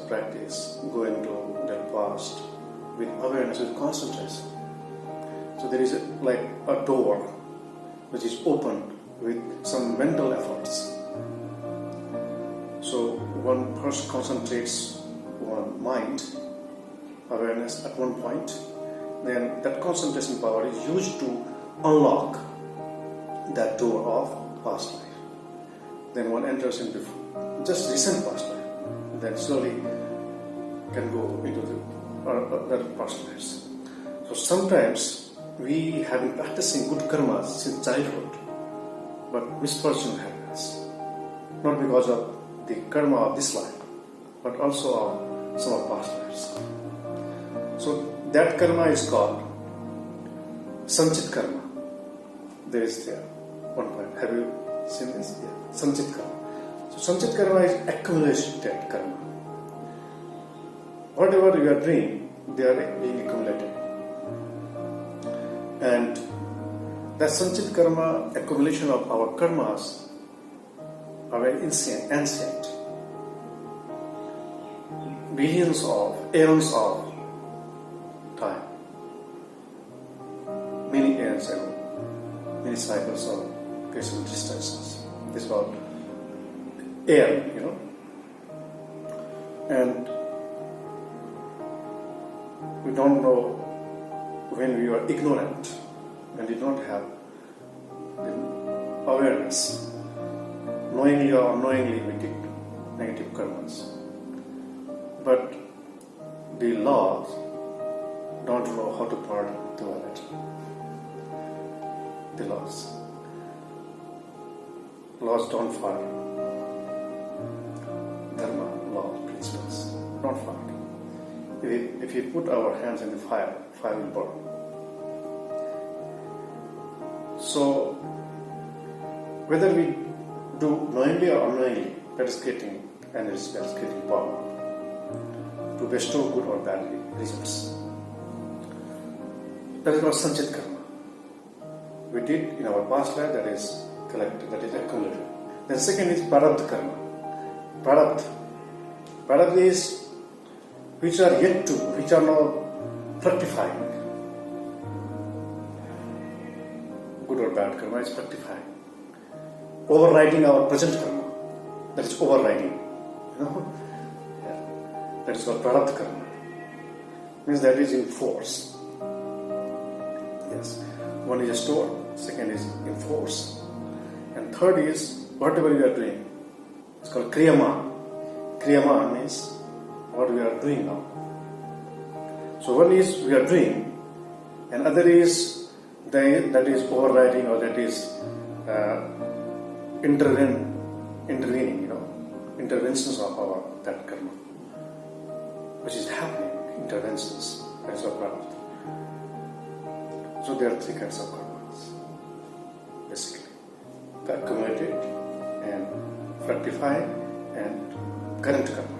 practice, go into that past with awareness, with concentration. So there is like a door which is opened with some mental efforts. So one person concentrates on mind, awareness at one point, then that concentration power is used to unlock that door of past life. Then one enters into just recent past life, then slowly can go into the past lives. So sometimes we have been practicing good karmas since childhood, but misfortune happens. Not because of the karma of this life, but also of some of past lives. So that karma is called sanchit karma. There is there one point. Have you seen this? Yeah. Sanchit karma. So sanchit karma is accumulated karma. Whatever you are doing, they are being accumulated. And that sanchit karma, accumulation of our karmas, are very ancient. Billions of eons of time. Many eons ago. Many cycles of occasional distances. This is about air, And we don't know when we are ignorant, when we don't have awareness. Knowingly or unknowingly we did negative karmas. But the laws don't know how to pardon the wallet. The laws don't follow. Dharma, law, principles, not follow. If we put our hands in the fire, fire will burn. So, whether we do knowingly or unknowingly, that is getting energy, that is getting power to bestow good or bad results. That is called sanchit karma. We did in our past life, that is collected, that is accumulated. Then second is prarabdha karma. Prarabdha is which are now fructifying. Good or bad karma is fructifying. Overriding our present karma. That is overriding. Yeah. That is called prarabdha karma. Means that is in force. Yes. One is a store, second is in force. And third is whatever we are doing. It's called kriyaman. Kriyaman means what we are doing now. So one is we are doing, and other is that is overriding, or that is intervening, interventions of our that karma, which is happening, interventions. That is our prarabdha. So there are three kinds of karmas, basically: the accumulated, and fructifying, and current karma.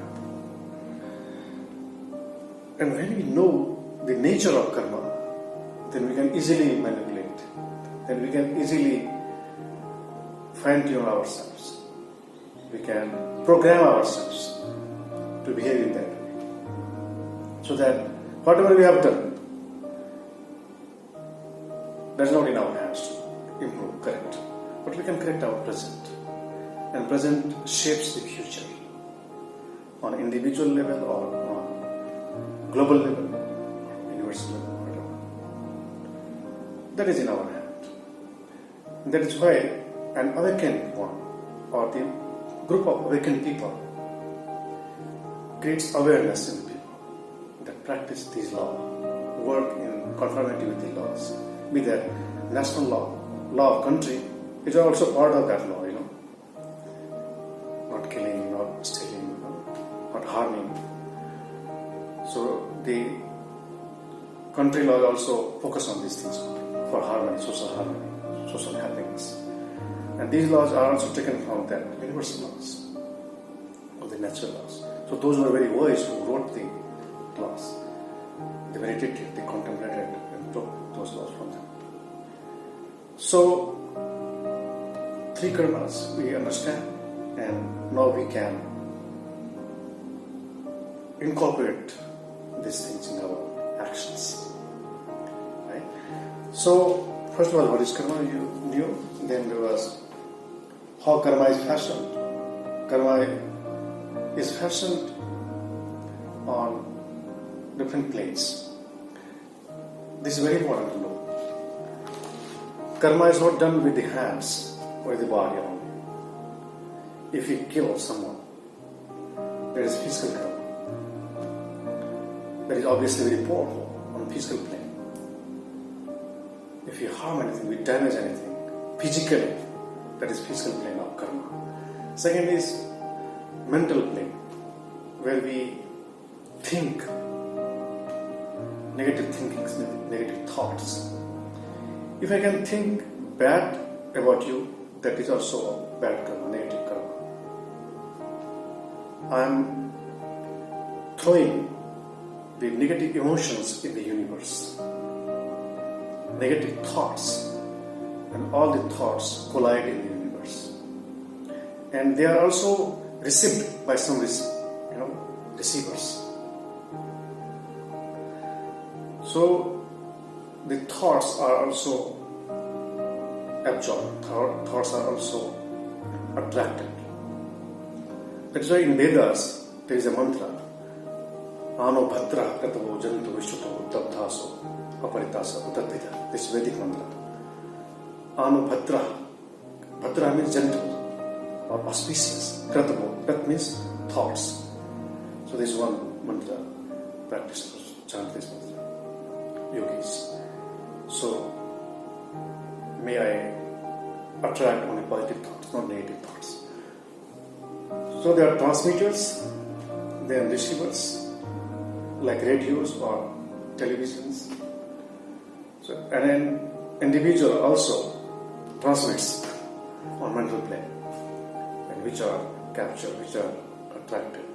And when we know the nature of karma, then we can easily manipulate. Then we can easily fine-tune ourselves. We can program ourselves to behave in that way. So that whatever we have done, that's not in our hands to improve, correct. But we can correct our present. And present shapes the future on individual level or on global level, universal level, whatever. That is in our hand. That is why an awakened one, or the group of awakened people, creates awareness in the people that practice these laws, work in conformity with the laws. Be that national law of country, is also part of that law, not killing, not stealing, not harming. So the country law also focus on these things for harmony, social happiness. And these laws are also taken from the universal laws, or the natural laws. So those were very wise who wrote the laws. They meditated, they contemplated, and took those laws from them. So, three karmas we understand, and now we can incorporate these things in our actions. Right? So, first of all, what is karma? You knew. Then there was how karma is fashioned. Karma is fashioned on different planes. This is very important to know. Karma is not done with the hands or the body only. If you kill someone, there is physical karma. That is obviously very powerful on physical plane. If you harm anything, we damage anything, physically, that is physical plane of karma. Second is mental plane, where we think negative thinkings, negative thoughts. If I can think bad about you, that is also bad karma, negative karma. I am throwing the negative emotions in the universe, negative thoughts, and all the thoughts collide in the universe. And they are also received by some receivers. So the thoughts are also absorbed, thoughts are also attracted. That's why in Vedas there is a mantra, Ano Bhadra Katavo Jantu Vishuto Uttapthaso Aparitasa Uttadvita. This is Vedic mantra. Ano Bhadra. Bhadra means gentle or auspicious. Kratavo. Krat means thoughts. So this is one mantra practitioners chant this mantra. Yogis. So may I attract only positive thoughts, not negative thoughts. So there are transmitters, there are receivers, like radios or televisions. So, and an individual also transmits on mental plane, and which are captured, which are attracted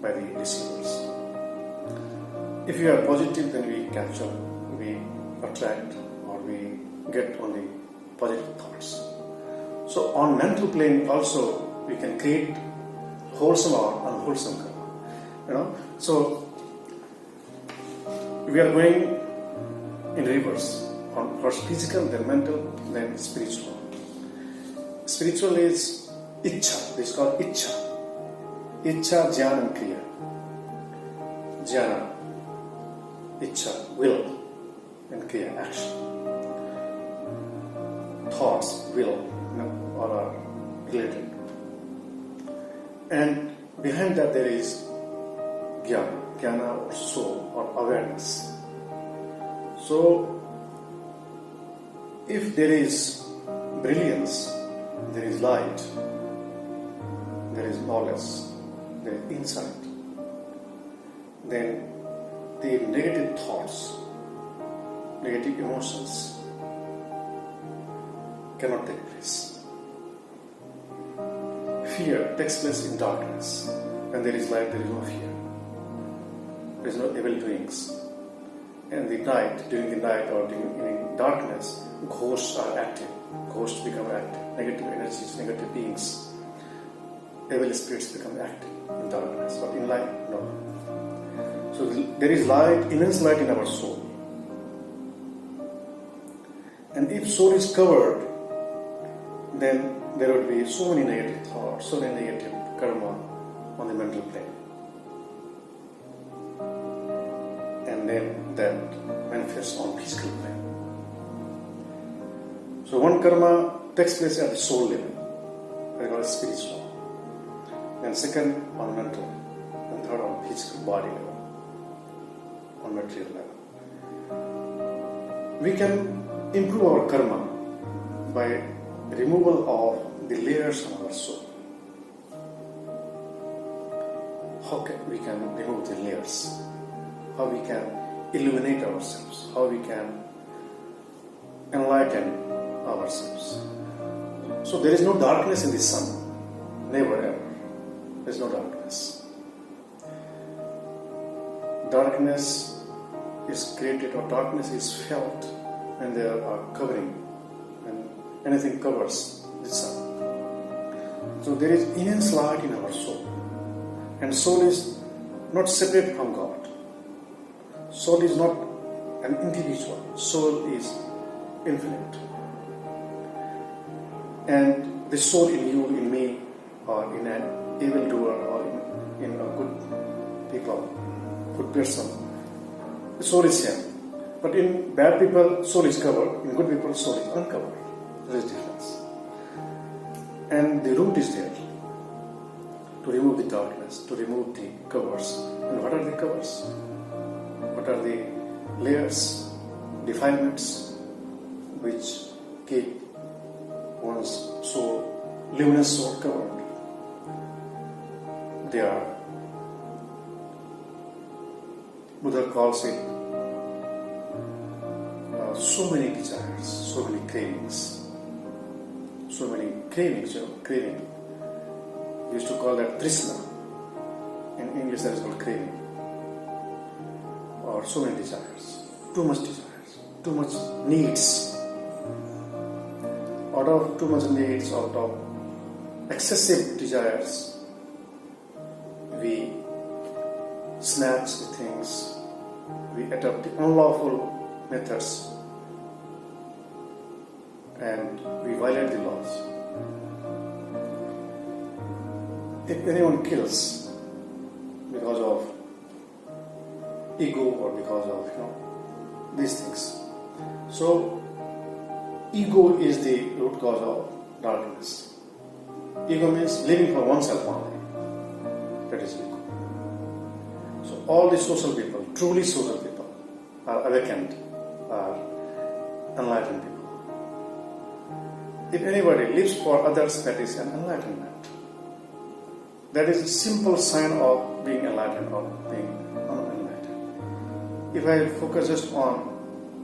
by the receivers. If you are positive, then we capture, we attract, or we get only positive thoughts. So on mental plane also we can create wholesome or unwholesome karma. So we are going in reverse. On first physical, then mental, then spiritual. Spiritual is Ichha. This is called Ichha. Ichha, Jnana and Kriya. Jnana, Ichha, will, and Kriya, action. Thoughts, will, all are related. And behind that there is Jnana or soul or awareness. So, if there is brilliance, there is light, there is knowledge, there is insight, then the negative thoughts, negative emotions cannot take place. Fear takes place in darkness. When there is light, there is no fear. There is no evil doings. And the night, during the night or during darkness, ghosts are active. Ghosts become active. Negative energies, negative beings, evil spirits become active in darkness. But in light, no. So there is light, immense light in our soul. And if soul is covered, then there would be so many negative thoughts, so many negative karma on the mental plane. And then that manifests on physical plane. So one karma takes place at the soul level, that is spiritual. Then second on mental, and third on physical body level, on material level. We can improve our karma by removal of the layers of our soul. How we can remove the layers? How we can illuminate ourselves? How we can enlighten ourselves? So there is no darkness in the sun. Never ever. There is no darkness. Darkness is created or darkness is felt when there are covering, when anything covers the sun. So there is immense light in our soul, and soul is not separate from God. Soul is not an individual. Soul is infinite. And the soul in you, in me, or in an evildoer, or in a good people, good person, the soul is same. But in bad people, soul is covered. In good people, soul is uncovered. There is difference. And the root is there to remove the darkness, to remove the covers. And what are the covers? What are the layers, defilements which keep one's soul, luminous soul covered? They are, Buddha calls it so many desires, so many cravings, craving. We used to call that trishna. In English that is called craving. Or so many desires, too much needs. Out of too much needs, out of excessive desires, we snatch the things, we adopt the unlawful methods, and we violate the laws. If anyone kills because of ego or because of these things, so ego is the root cause of darkness. Ego means living for oneself only. That is ego. So all the social people, truly social people, are awakened, are enlightened people. If anybody lives for others, that is an enlightenment. That is a simple sign of being enlightened or being unenlightened. If I focus just on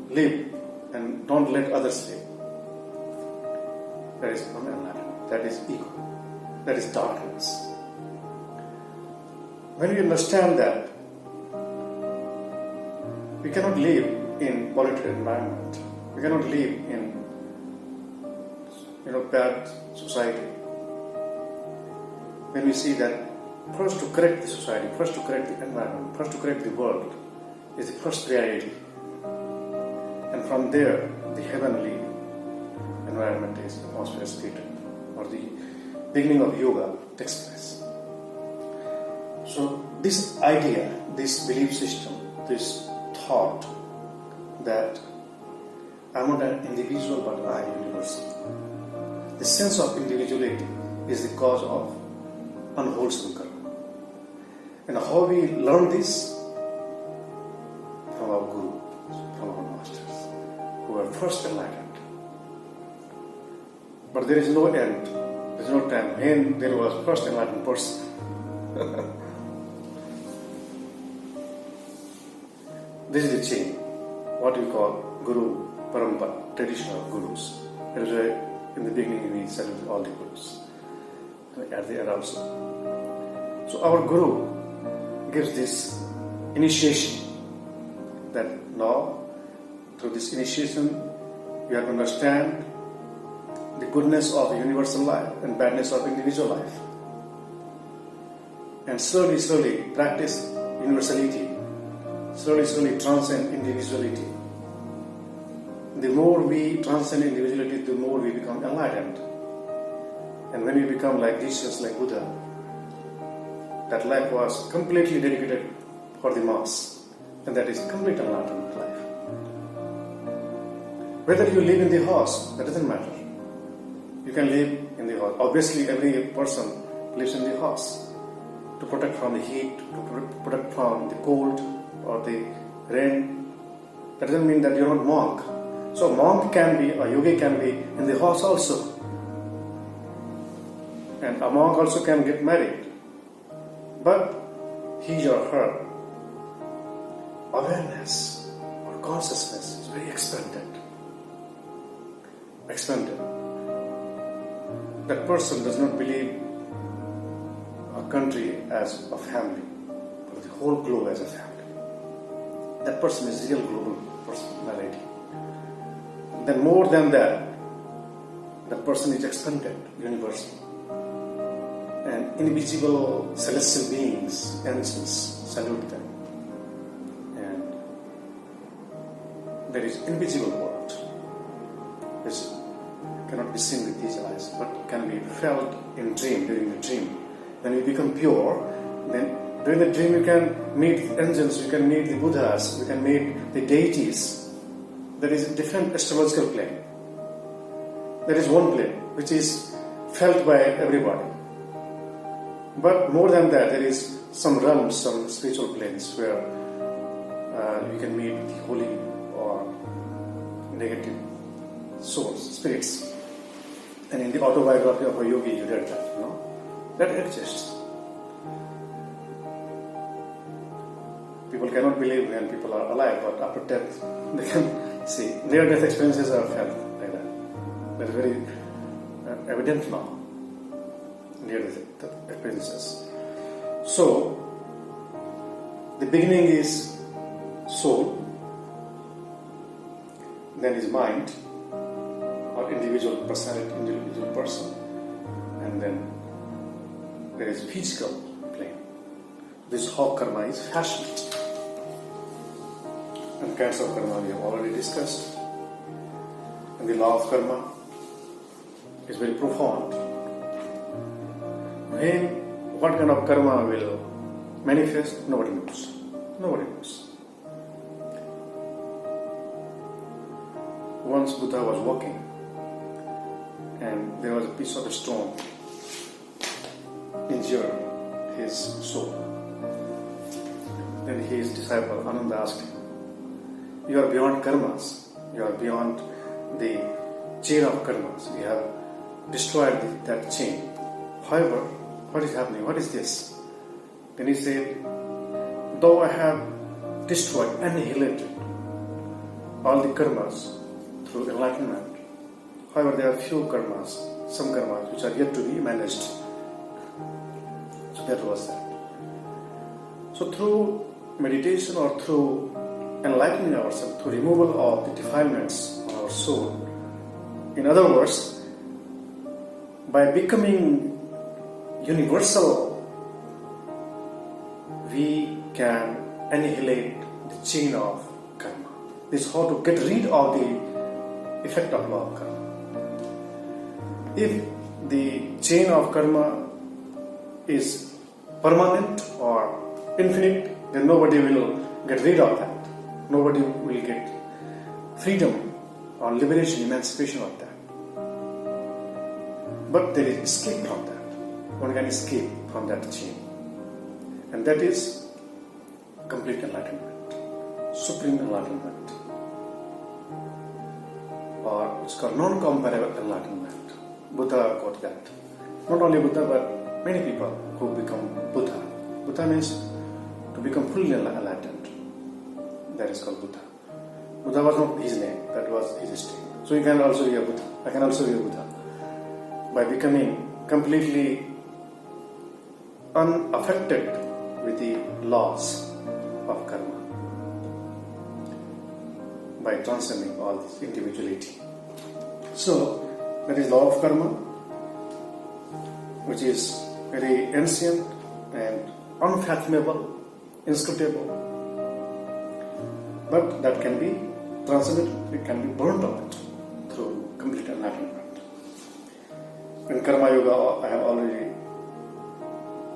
live and don't let others live, that is unenlightened. That is ego. That is darkness. When we understand that, we cannot live in polluted environment. We cannot live in bad society. When we see that first to correct the society, first to correct the environment, first to correct the world is the first priority. And from there, the heavenly environment is atmosphere is created, or the beginning of yoga takes place. So this idea, this belief system, this thought that I'm not an individual but I am universal. The sense of individuality is the cause of unwholesome karma. And how we learn this? From our guru, from our masters, who are first enlightened. But there is no end, there is no time when there was first enlightened person. This is the chain, what we call guru, parampara, traditional gurus. That is why in the beginning we saluted all the gurus. At the end also. So our guru gives this initiation that now through this initiation you have to understand the goodness of universal life and badness of individual life. And slowly practice universality. Slowly transcend individuality. The more we transcend individuality, the more we become enlightened. And when we become like Jesus, like Buddha, that life was completely dedicated for the mass. And that is complete enlightenment life. Whether you live in the house, that doesn't matter. You can live in the house. Obviously, every person lives in the house to protect from the heat, to protect from the cold or the rain. That doesn't mean that you're not monk. So monk can be, a yogi can be in the house also. And a monk also can get married. But his or her awareness or consciousness is very expanded. That person does not believe a country as a family, but the whole globe as a family. That person is real global personality. Then more than that person is expanded, universal. and invisible celestial beings, angels, salute them. And there is invisible world, which cannot be seen with these eyes, but can be felt in dream, during the dream. When we become pure, then during the dream you can meet angels, you can meet the Buddhas, you can meet the deities. There is a different astrological plane. There is one plane which is felt by everybody. But more than that, there is some realms, some spiritual planes where you can meet the holy or negative souls, spirits. And in the autobiography of a yogi, you read that, that exists. People cannot believe when people are alive, but after death, they can see. Near-death experiences are felt like that. That is very evident now. Near-death experiences. So, the beginning is soul, then is mind, or individual personality, individual person, and then there is physical plane. This is how karma is fashioned. And kinds of karma we have already discussed. And the law of karma is very profound. What kind of karma will manifest, nobody knows. Nobody knows. Once Buddha was walking, and there was a piece of a stone injured his soul. Then his disciple Ananda asked him, "You are beyond karmas. You are beyond the chain of karmas. You have destroyed that chain. However, what is happening? What is this?" Then he said, "Though I have destroyed, annihilated all the karmas through enlightenment, however, there are few karmas, some karmas which are yet to be managed." So that was that. So through meditation or through enlightening ourselves, through removal of the defilements of our soul, in other words, by becoming universal, we can annihilate the chain of karma. This is how to get rid of the effect of law of karma. If the chain of karma is permanent or infinite, then nobody will get rid of that. Nobody will get freedom or liberation, emancipation of that. But there is escape from that. One can escape from that chain. And that is complete enlightenment, supreme enlightenment. Or it's called non-comparable enlightenment. Buddha got that. Not only Buddha, but many people who become Buddha. Buddha means to become fully enlightened. That is called Buddha. Buddha was not his name, that was his state. So you can also be a Buddha. I can also be a Buddha. By becoming completely unaffected with the laws of karma. By transcending all this individuality. So, that is law of karma, which is very ancient and unfathomable, inscrutable. But that can be transcended, it can be burnt out through complete enlightenment. In Karma Yoga, I have already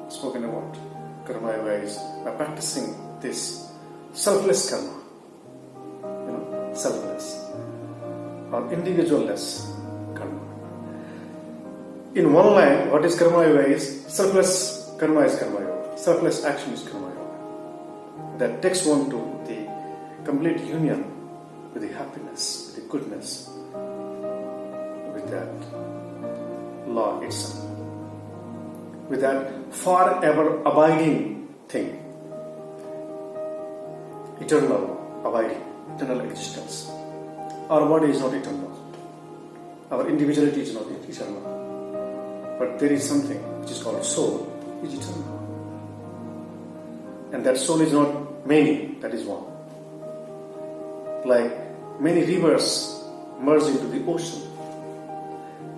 spoken about. Karma Yoga is by practicing this selfless karma. Selfless or individualless karma. In one line, what is Karma Yoga is selfless karma is Karma Yoga. Selfless action is Karma Yoga. That takes one to the complete union with the happiness, with the goodness, with that law itself, with that forever abiding thing, eternal abiding, eternal existence. Our body is not eternal. Our individuality is not eternal. But there is something which is called soul, which is eternal. And that soul is not many, that is one. Like many rivers merge into the ocean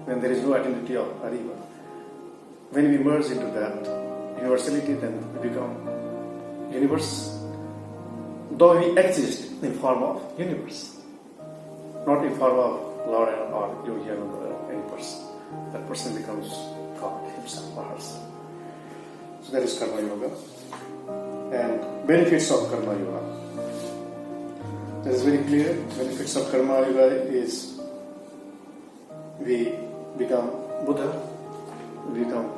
when there is no identity of a river. when we merge into that universality, then we become universe. Though we exist in form of universe, not in form of Lord or Yogi Anand or any person. That person becomes God himself or herself. So that is Karma Yoga. And benefits of Karma Yoga. That is very clear. Benefits of Karma Yoga is we become Buddha, we become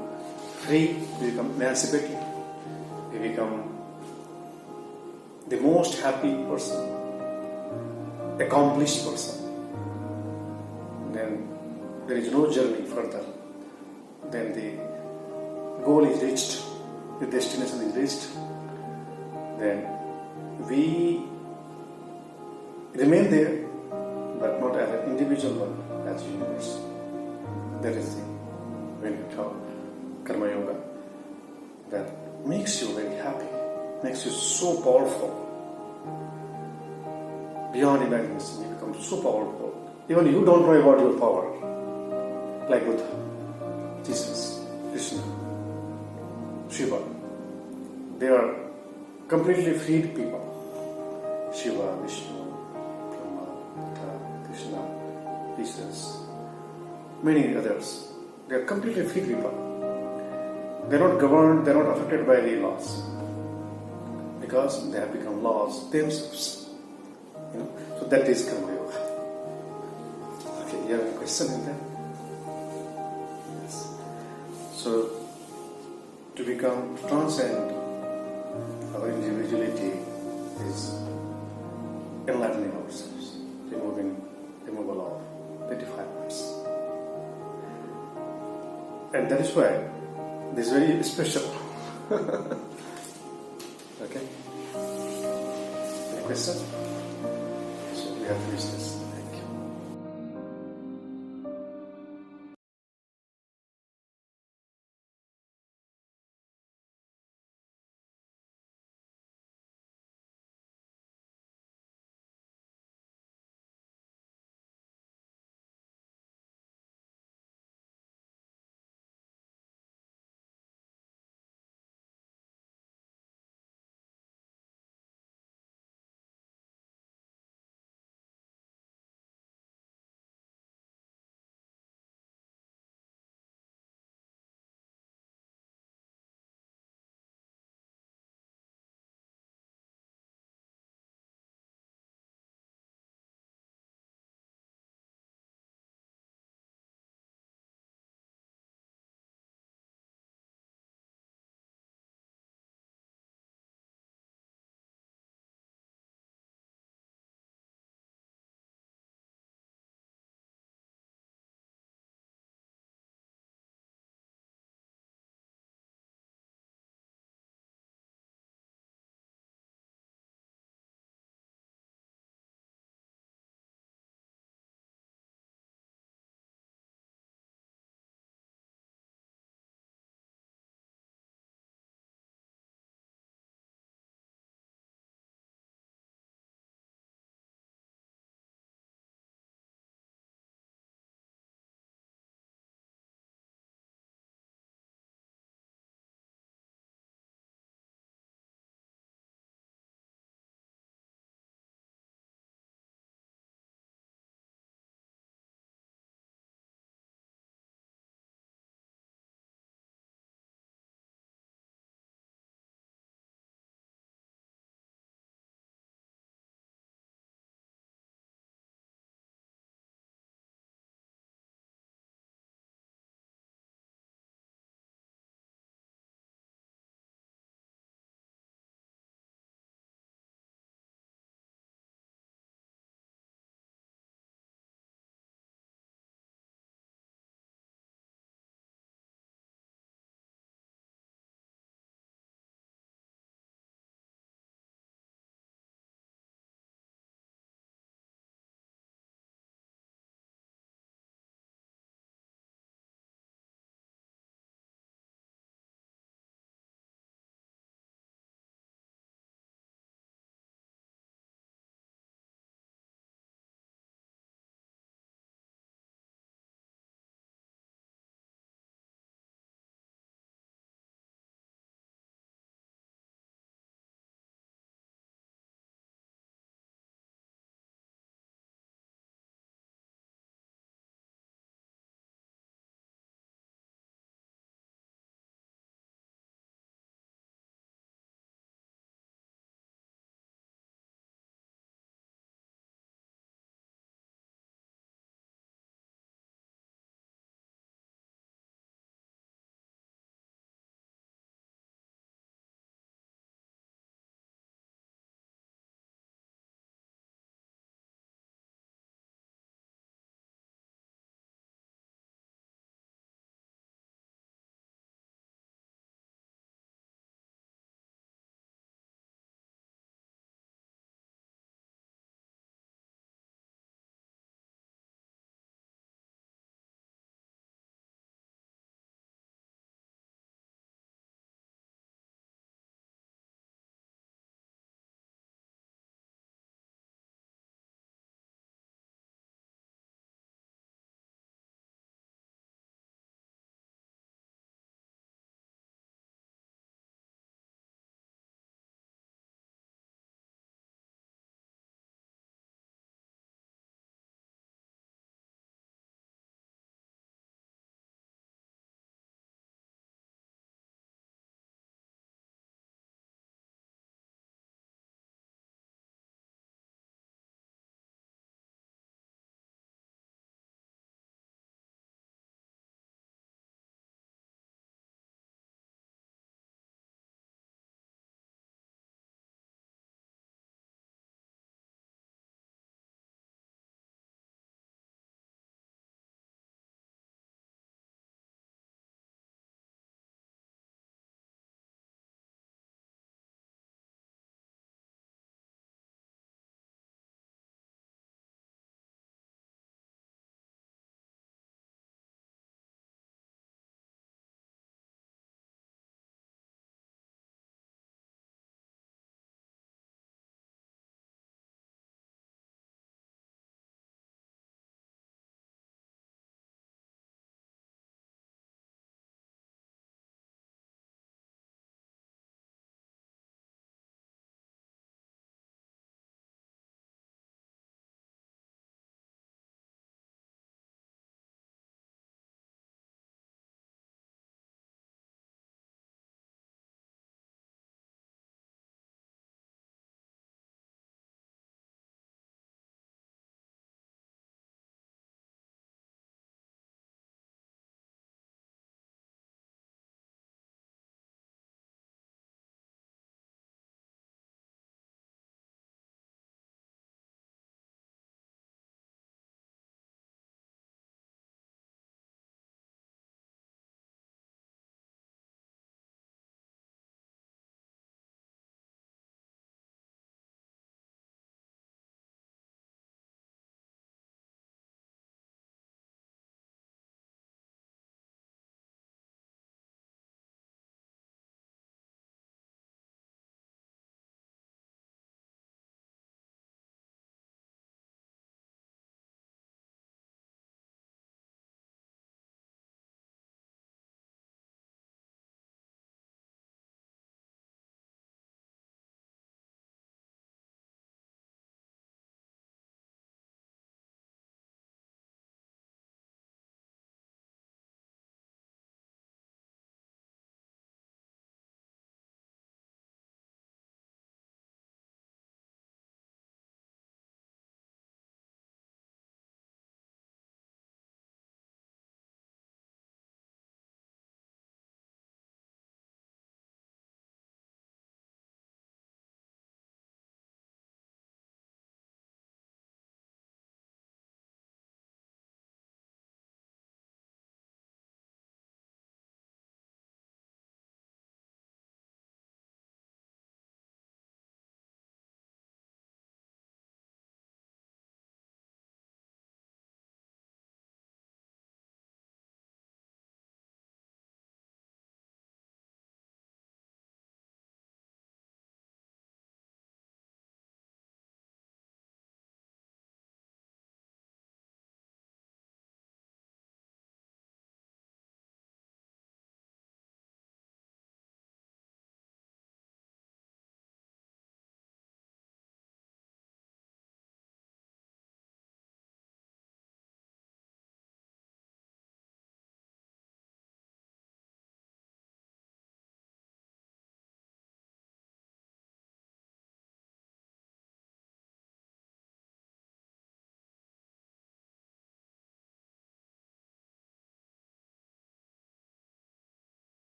free, we become emancipated, we become the most happy person, accomplished person. Then there is no journey further. Then the goal is reached, the destination is reached. Then we remain there, but not as an individual one, as universe. That is the benefit of Karma Yoga. That makes you very happy, makes you so powerful. Beyond imagination, you become so powerful. Even you don't know about your power. Like Buddha, Jesus, Krishna, Shiva. They are completely freed people. Shiva, Vishnu, Brahma, Buddha, Krishna, Jesus, many others. They are completely free people. They are not governed, they are not affected by any laws. Because they have become laws themselves. So that is Karma Yoga. Okay, you have a question in that? Yes. So to transcend our individuality is enlightening ourselves, removal of the defilements. And that is why this is very special. Okay? Any question? So we have finished this.